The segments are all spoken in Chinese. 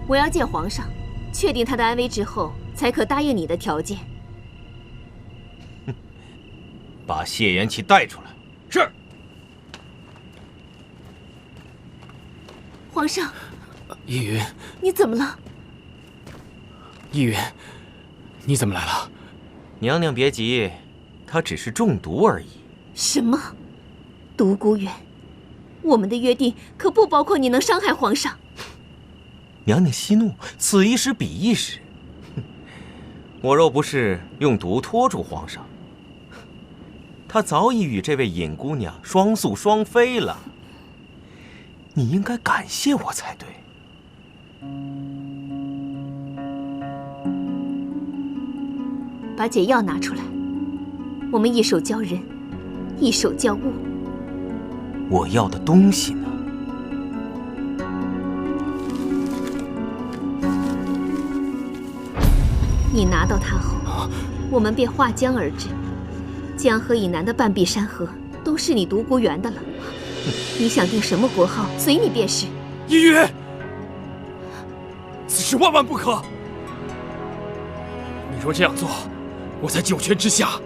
我要见皇上，确定他的安危之后，才可答应你的条件。把谢元齐带出来。是。皇上，依云，你怎么了？依云，你怎么来了？娘娘别急，他只是中毒而已。什么？独孤远？我们的约定可不包括你能伤害皇上。娘娘息怒，此一时彼一时。我若不是用毒拖住皇上，他早已与这位尹姑娘双宿双飞了。你应该感谢我才对。把解药拿出来，我们一手交人，一手交物。我要的东西呢？你拿到它后，我们便划江而治。江河以南的半壁山河都是你独孤园的了。你想定什么国号，随你便是。依云，此事万万不可！你若这样做，我在九泉之下，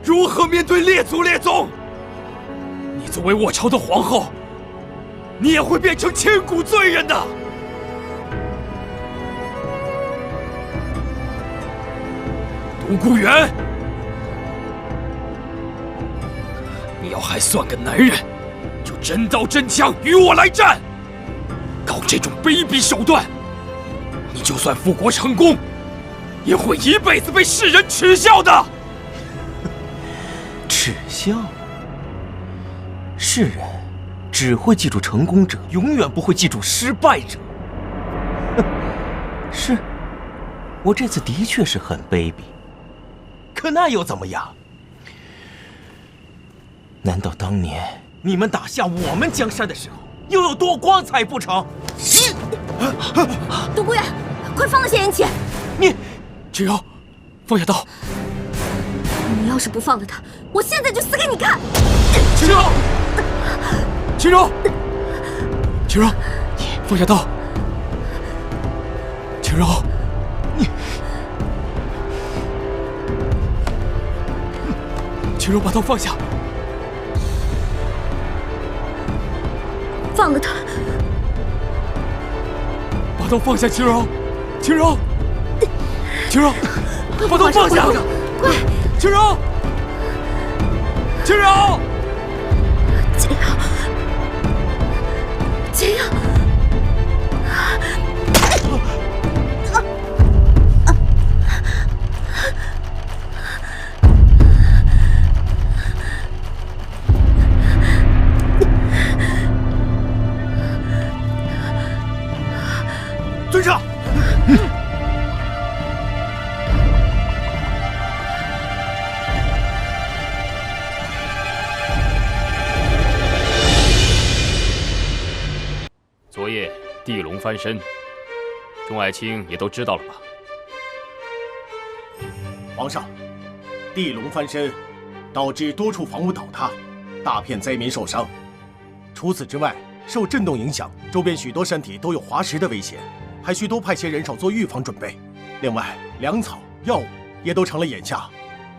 如何面对列祖列宗？你作为我朝的皇后，你也会变成千古罪人的。独孤远，你要还算个男人，就真刀真枪与我来战！搞这种卑鄙手段，你就算复国成功，也会一辈子被世人耻笑的。耻笑？世人只会记住成功者，永远不会记住失败者。是，我这次的确是很卑鄙，可那又怎么样？难道当年你们打下我们江山的时候，又有多光彩不成？独孤远，快放了谢元齐！你，芷柔，放下刀！你要是不放了他，我现在就死给你看！芷柔，芷柔，芷柔，放下刀！芷柔，芷柔，把刀放下！放了他！把刀放下，芷柔，芷柔，芷柔，把刀放下！快，芷柔，芷柔！解药，解药！尊上，昨夜地龙翻身，众爱卿也都知道了吧？皇上，地龙翻身，导致多处房屋倒塌，大片灾民受伤。除此之外，受震动影响，周边许多山体都有滑石的危险，还需多派些人手做预防准备。另外，粮草、药物也都成了眼下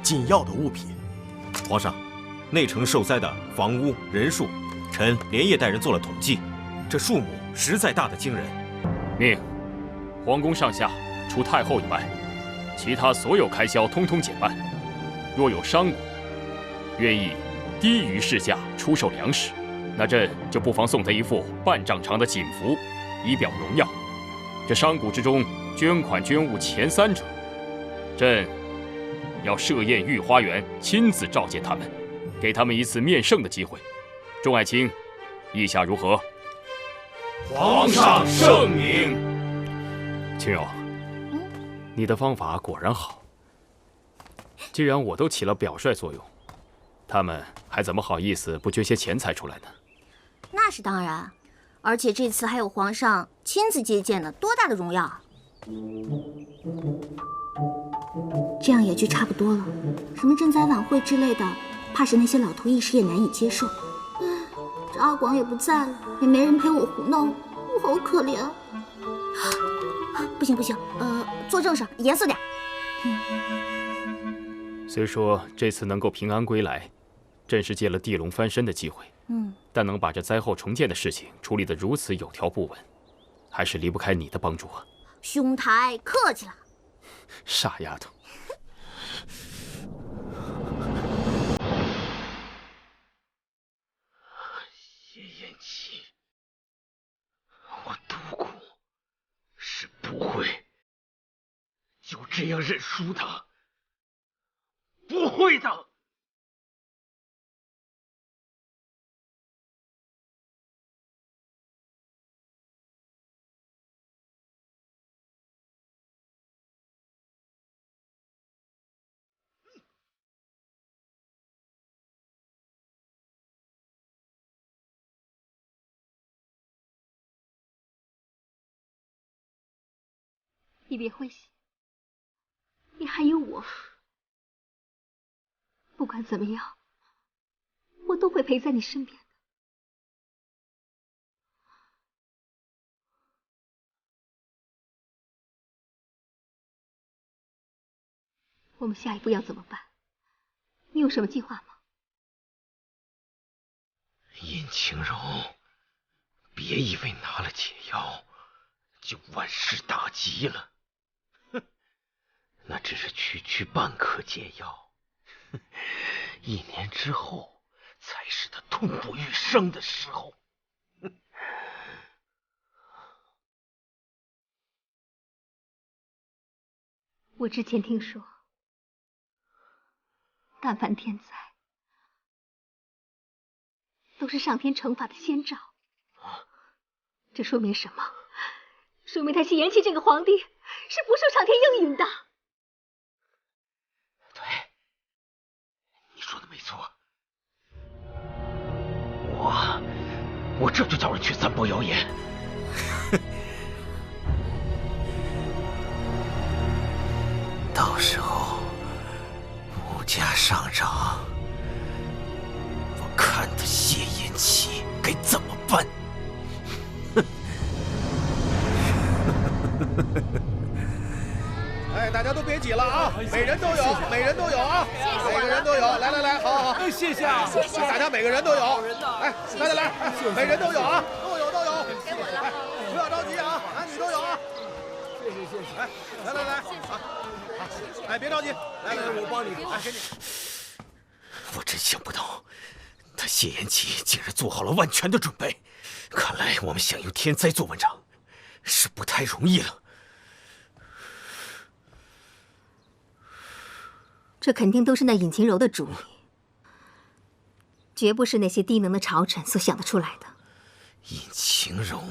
紧要的物品。皇上，内城受灾的房屋人数，臣连夜带人做了统计，这数目实在大得惊人。命皇宫上下除太后以外，其他所有开销通通减半。若有商贾愿意低于市价出售粮食，那朕就不妨送他一副半丈长的锦服，以表荣耀。这商贾之中捐款捐物前3者，朕要设宴御花园，亲自召见他们，给他们一次面圣的机会。众爱卿，意下如何？皇上圣明。青柔，你的方法果然好。既然我都起了表率作用，他们还怎么好意思不捐些钱财出来呢？那是当然，而且这次还有皇上亲自接见呢，多大的荣耀啊！这样也就差不多了。什么赈灾晚会之类的，怕是那些老头一时也难以接受。这阿广也不在了，也没人陪我胡闹，我好可怜。不行不行，坐正上，严肃点。虽说这次能够平安归来，朕是借了地龙翻身的机会，但能把这灾后重建的事情处理得如此有条不紊，还是离不开你的帮助啊。兄台客气了。傻丫头。谢延琪，我独孤是不会就这样认输的，不会的。你别灰心，你还有我。不管怎么样，我都会陪在你身边的。我们下一步要怎么办？你有什么计划吗？殷晴柔，别以为拿了解药就万事大吉了。那只是区半颗解药，1年之后才是他痛不欲生的时候。我之前听说，但凡天灾，都是上天惩罚的先兆。这说明什么？说明他谢延琪这个皇帝是不受上天应允的。对，你说的没错。我这就叫人去散播谣言。到时候物价上涨，我看他谢延琪该怎么办。哎，大家都别挤了啊！每人都有啊！每个人都有。来，好，谢谢啊！谢谢，大家每个人都有。哎，来，每人都有啊！都有。给我了，不要着急啊，男女都有啊！谢谢。哎，来，好，哎，别着急，来，我帮你，哎，给你。我真想不到，他谢延琪竟然做好了万全的准备。看来我们想用天灾做文章，是不太容易了。这肯定都是那尹晴柔的主意，绝不是那些低能的朝臣所想得出来的。尹晴柔，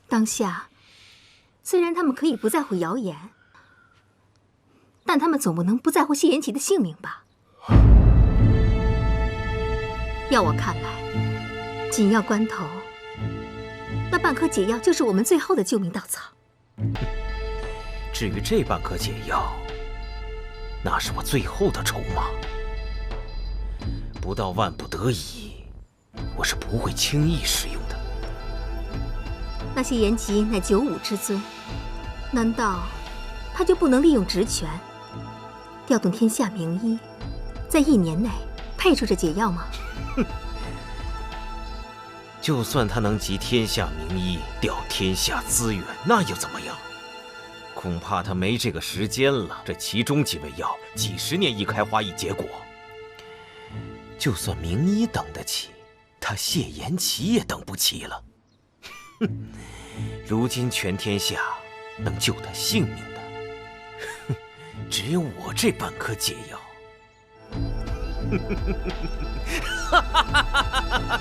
当下虽然他们可以不在乎谣言，但他们总不能不在乎谢延琪的性命吧？要我看来，紧要关头，那半颗解药就是我们最后的救命稻草。至于这半颗解药，那是我最后的筹码。不到万不得已，我是不会轻易使用的。那谢延琪乃95之尊，难道他就不能利用职权，调动天下名医，在1年内配出这解药吗？就算他能集天下名医，调天下资源，那又怎么样？恐怕他没这个时间了。这其中几味药，几十年一开花一结果。就算名医等得起，他谢延琪也等不起了。哼，如今全天下能救他性命的，只有我这半颗解药。哈哈哈哈哈！